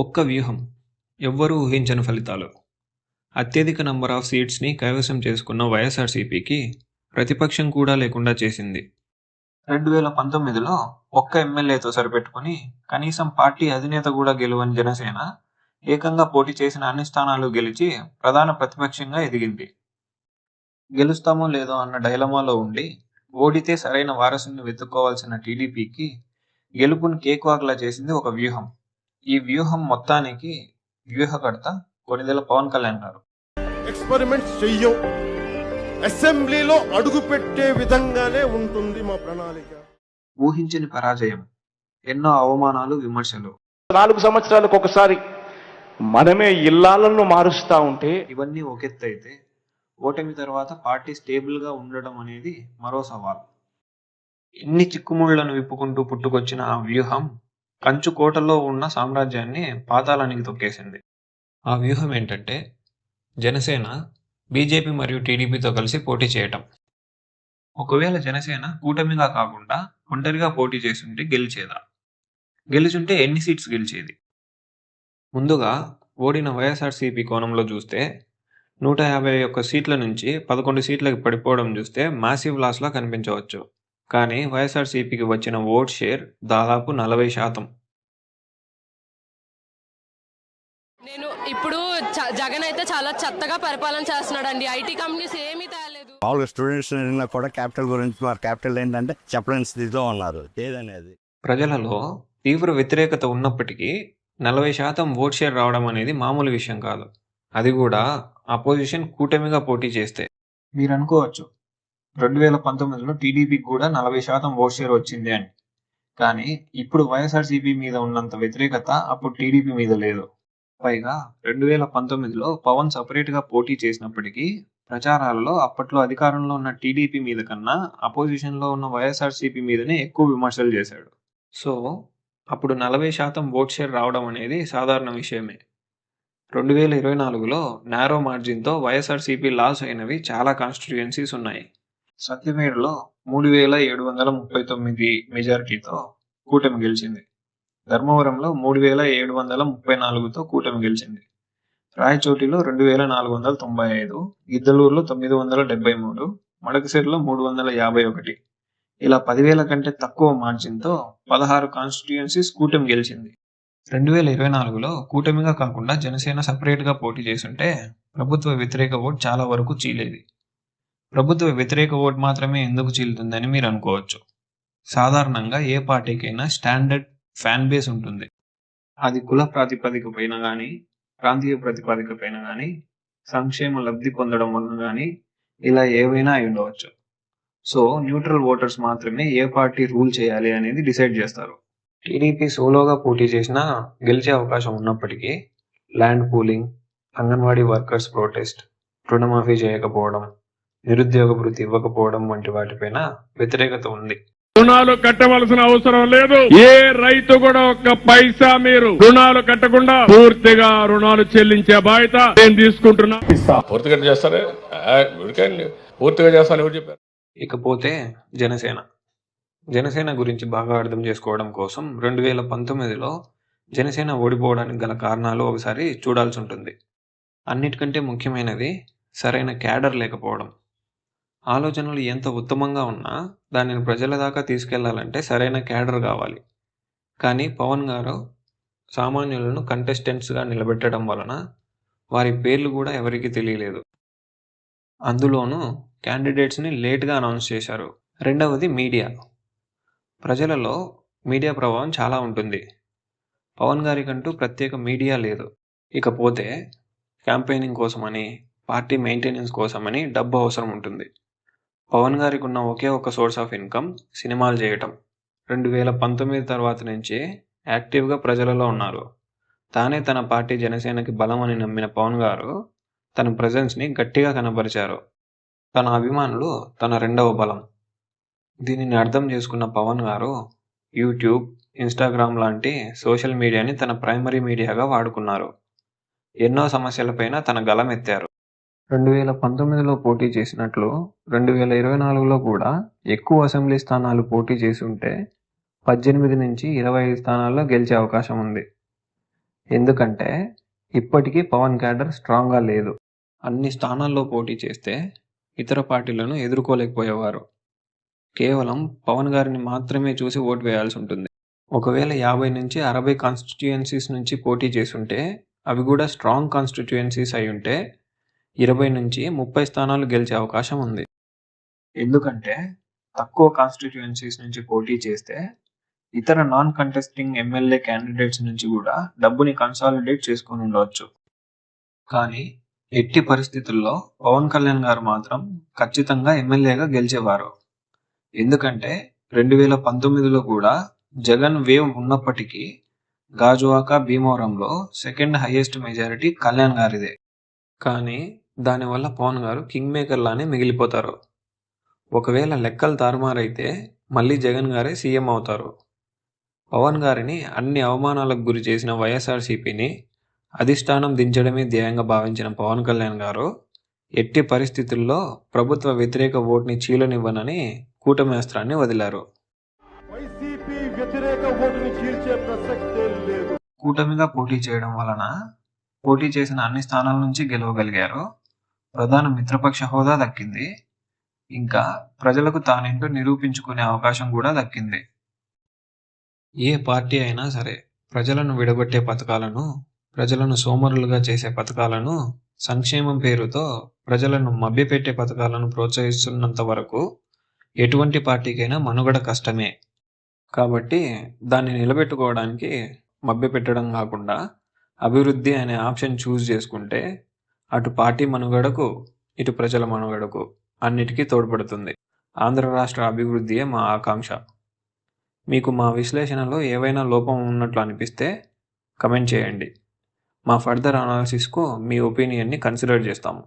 ఒక్క వ్యూహం. ఎవ్వరూ ఊహించని ఫలితాలు. అత్యధిక నంబర్ ఆఫ్ సీట్స్ని కైవసం చేసుకున్న వైఎస్ఆర్సీపీకి ప్రతిపక్షం కూడా లేకుండా చేసింది. 2019లో ఒక్క ఎమ్మెల్యేతో సరిపెట్టుకుని కనీసం పార్టీ అధినేత కూడా గెలువని జనసేన ఏకంగా పోటీ చేసిన అన్ని స్థానాలు గెలిచి ప్రధాన ప్రతిపక్షంగా ఎదిగింది. గెలుస్తామో లేదో అన్న డైలమాలో ఉండి ఓడితే సరైన వారసుని వెతుక్కోవాల్సిన టీడీపీకి గెలుపుని కేక్వాక్లా చేసింది ఒక వ్యూహం. ఈ వ్యూహం మొత్తానికి వ్యూహకర్త కొణిదెల పవన్ కళ్యాణ్ గారు. ఎక్స్పెరిమెంట్స్ చెయ్యం, అసెంబ్లీలో అడుగు పెట్టే విధంగానే ఉంటుంది మా ప్రణాళిక. ఊహించని పరాజయం, ఎన్నో అవమానాలు, విమర్శలు. 4 సంవత్సరాలకు ఒకసారి మనమే ఇల్లాలను మారుస్తా ఉంటే ఇవన్నీ ఒకెత్తైతే ఓటమి తర్వాత పార్టీ స్టేబుల్ గా ఉండడం అనేది మరో సవాల్. ఎన్ని చిక్కుముళ్లను విప్పుకుంటూ పుట్టుకొచ్చిన ఆ వ్యూహం కంచుకోటలో ఉన్న సామ్రాజ్యాన్ని పాతాళానికి తొక్కేసింది. ఆ వ్యూహం ఏంటంటే జనసేన బీజేపీ మరియు టీడీపీతో కలిసి పోటీ చేయటం. ఒకవేళ జనసేన కూటమిగా కాకుండా ఒంటరిగా పోటీ చేస్తుంటే గెలిచుంటే ఎన్ని సీట్స్ గెలిచేది? ముందుగా ఓడిన వైఎస్ఆర్సీపీ కోణంలో చూస్తే 151 సీట్ల నుంచి 11 సీట్లకు పడిపోవడం చూస్తే మాసివ్ లాస్లా కనిపించవచ్చు. కానీ వైఎస్ఆర్సీపీకి వచ్చిన ఓట్ షేర్ దాదాపు 40%. నేను ఇప్పుడు జగన్ అయితే చాలా చెత్తగా పరిపాలన చేస్తున్నాడండి. ఐటీ కంపెనీస్ ఏమీ తేలేదు. మామూలుగా స్టూడెంట్స్ కూడా క్యాపిటల్ గురించి, మరి క్యాపిటల్ ఏంటంటే చెప్పలేని స్థితిలో ఉన్నారు. ఏదనేది ప్రజలలో తీవ్ర వ్యతిరేకత ఉన్నప్పటికీ 40% ఓట్ షేర్ రావడం అనేది మామూలు విషయం కాదు. అది కూడా అపోజిషన్ కూటమిగా పోటీ చేస్తే. మీరు అనుకోవచ్చు 2019లో టీడీపీకి కూడా 40% ఓట్ షేర్ వచ్చింది అని. కానీ ఇప్పుడు వైఎస్ఆర్సీపీ మీద ఉన్నంత వ్యతిరేకత అప్పుడు టీడీపీ మీద లేదు. పైగా 2019లో పవన్ సపరేట్ గా పోటీ చేసినప్పటికీ ప్రచారాల్లో అప్పట్లో అధికారంలో ఉన్న టీడీపీ మీద కన్నా అపోజిషన్ లో ఉన్న వైఎస్ఆర్సీపీ మీదనే ఎక్కువ విమర్శలు చేశాడు. సో అప్పుడు 40% ఓట్ షేర్ రావడం అనేది సాధారణ విషయమే. 2024లో నారో మార్జిన్తో వైఎస్ఆర్సీపీ లాస్ అయినవి చాలా కాన్స్టిట్యుయెన్సీస్ ఉన్నాయి. సత్యవేడులో 3739 మెజారిటీతో కూటమి గెలిచింది. ధర్మవరంలో 3734తో కూటమి గెలిచింది. రాయచోటిలో 2495, గిద్దలూరులో 973, మడకసిరిలో 351. ఇలా 10,000 కంటే తక్కువ మార్జిన్తో 16 కాన్స్టిట్యుయెన్సీస్ కూటమి గెలిచింది. 2024లో కూటమిగా కాకుండా జనసేన సపరేట్గా పోటీ చేస్తుంటే ప్రభుత్వ వ్యతిరేక ఓట్ చాలా వరకు చీలేది. ప్రభుత్వ వ్యతిరేక ఓట్ మాత్రమే ఎందుకు చీలుతుందని మీరు అనుకోవచ్చు. సాధారణంగా ఏ పార్టీకైనా స్టాండర్డ్ ఫ్యాన్ బేస్ ఉంటుంది. అది కుల ప్రాతిపదిక పైన కానీ, ప్రాంతీయ ప్రాతిపదిక పైన కానీ, సంక్షేమ లబ్ధి పొందడం వలన కానీ, ఇలా ఏవైనా అయి ఉండవచ్చు. సో న్యూట్రల్ ఓటర్స్ మాత్రమే ఏ పార్టీ రూల్ చేయాలి అనేది డిసైడ్ చేస్తారు. టీడీపీ సోలోగా పోటీ చేసినా గెలిచే అవకాశం ఉన్నప్పటికీ land pooling, anganwadi workers protest, రుణమాఫీ చేయకపోవడం, నిరుద్యోగ భృతి ఇవ్వకపోవడం వంటి వాటిపైన వ్యతిరేకత ఉంది. రుణాలు కట్టవలసిన అవసరం లేదు. ఏ రైతు కూడా ఒక్క పైసా మీరు రుణాలు కట్టకుండా పూర్తిగా రుణాలు చెల్లించే బాధ్యత నేను తీసుకుంటున్నా. పూర్తిగా చేస్తారే, పూర్తిగా చేస్తాను ఎవరు చెప్పారు? ఇకపోతే జనసేన గురించి బాగా అర్థం చేసుకోవడం కోసం 2019లో జనసేన ఓడిపోవడానికి గల కారణాలు ఒకసారి చూడాల్సి ఉంటుంది. అన్నిటికంటే ముఖ్యమైనది సరైన క్యాడర్ లేకపోవడం. ఆలోచనలు ఎంత ఉత్తమంగా ఉన్నా దానిని ప్రజల దాకా తీసుకెళ్లాలంటే సరైన క్యాడర్ కావాలి. కానీ పవన్ గారు సామాన్యులను కంటెస్టెంట్స్గా నిలబెట్టడం వలన వారి పేర్లు కూడా ఎవరికీ తెలియలేదు. అందులోనూ క్యాండిడేట్స్ని లేట్గా అనౌన్స్ చేశారు. రెండవది మీడియా. ప్రజలలో మీడియా ప్రభావం చాలా ఉంటుంది. పవన్ గారికంటూ ప్రత్యేక మీడియా లేదు. ఇకపోతే క్యాంపెయినింగ్ కోసమని, పార్టీ మెయింటెనెన్స్ కోసమని డబ్బు అవసరం ఉంటుంది. పవన్ గారికి ఉన్న ఒకే ఒక సోర్స్ ఆఫ్ ఇన్కమ్ సినిమాలు చేయటం. 2019 తర్వాత నుంచే యాక్టివ్గా ప్రజలలో ఉన్నారు. తానే తన పార్టీ జనసేనకి బలం అని నమ్మిన పవన్ గారు తన ప్రెజెన్స్ని గట్టిగా కనబరిచారు. తన అభిమానులు తన రెండవ బలం. దీనిని అర్థం చేసుకున్న పవన్ గారు యూట్యూబ్, ఇన్స్టాగ్రామ్ లాంటి సోషల్ మీడియాని తన ప్రైమరీ మీడియాగా వాడుకున్నారు. ఎన్నో సమస్యలపైన తన గలం ఎత్తారు. 2019లో పోటీ చేసినట్లు 2024లో కూడా ఎక్కువ అసెంబ్లీ స్థానాలు పోటీ చేసి ఉంటే 18 నుంచి 25 స్థానాల్లో గెలిచే అవకాశం ఉంది. ఎందుకంటే ఇప్పటికీ పవన్ క్యాడర్ స్ట్రాంగ్గా లేదు. అన్ని స్థానాల్లో పోటీ చేస్తే ఇతర పార్టీలను ఎదుర్కోలేకపోయేవారు. కేవలం పవన్ గారిని మాత్రమే చూసి ఓటు వేయాల్సి ఉంటుంది. ఒకవేళ 50 నుంచి 60 కాన్స్టిట్యుయెన్సీస్ నుంచి పోటీ చేసుంటే, అవి కూడా స్ట్రాంగ్ కాన్స్టిట్యుయెన్సీస్ అయి ఉంటే 20 నుంచి 30 స్థానాలు గెలిచే అవకాశం ఉంది. ఎందుకంటే తక్కువ కాన్స్టిట్యుయెన్సీస్ నుంచి పోటీ చేస్తే ఇతర నాన్ కంటెస్టింగ్ ఎమ్మెల్యే క్యాండిడేట్స్ నుంచి కూడా డబ్బుని కన్సాలిడేట్ చేసుకొని ఉండవచ్చు. కానీ ఎట్టి పరిస్థితుల్లో పవన్ కళ్యాణ్ గారు మాత్రం ఖచ్చితంగా ఎమ్మెల్యేగా గెలిచేవారు. ఎందుకంటే 2019లో కూడా జగన్ వేవ్ ఉన్నప్పటికీ గాజువాక, భీమవరంలో సెకండ్ హైయెస్ట్ మెజారిటీ కళ్యాణ్ గారిదే. కానీ దానివల్ల పవన్ గారు కింగ్ మేకర్ లానే మిగిలిపోతారు. ఒకవేళ లెక్కలు తారుమారైతే మళ్ళీ జగన్ గారే సీఎం అవుతారు. పవన్ గారిని అన్ని అవమానాలకు గురి చేసిన వైఎస్ఆర్సీపీని అధిష్టానం దించడమే ధ్యేయంగా భావించిన పవన్ కళ్యాణ్ గారు ఎట్టి పరిస్థితుల్లో ప్రభుత్వ వ్యతిరేక ఓటుని చీలనివ్వనని కూటమి అస్త్రాన్ని వదిలారు. వైసీపీ వ్యతిరేక ఓటుని చీల్చే ప్రసక్తే లేదు. కూటమిగా పోటీ చేయడం వలన పోటీ చేసిన అన్ని స్థానాల నుంచి గెలవగలిగారు. ప్రధాన మిత్రపక్ష హోదా దక్కింది. ఇంకా ప్రజలకు తానేంటో నిరూపించుకునే అవకాశం కూడా దక్కింది. ఏ పార్టీ అయినా సరే ప్రజలను విడగొట్టే పథకాలను, ప్రజలను సోమరులుగా చేసే పథకాలను, సంక్షేమం పేరుతో ప్రజలను మభ్యపెట్టే పథకాలను ప్రోత్సహిస్తున్నంత వరకు ఎటువంటి పార్టీకైనా మనుగడ కష్టమే. కాబట్టి దాన్ని నిలబెట్టుకోవడానికి మభ్యపెట్టడం కాకుండా అభివృద్ధి అనే ఆప్షన్ చూస్ చేసుకుంటే అటు పార్టీ మనుగడకు, ఇటు ప్రజల మనుగడకు అన్నిటికీ తోడ్పడుతుంది. ఆంధ్ర రాష్ట్ర అభివృద్ధియే మా ఆకాంక్ష. మీకు మా విశ్లేషణలో ఏవైనా లోపం ఉన్నట్లు అనిపిస్తే కమెంట్ చేయండి. మా ఫర్దర్ అనాలిసిస్కు మీ ఒపీనియన్ని కన్సిడర్ చేస్తాము.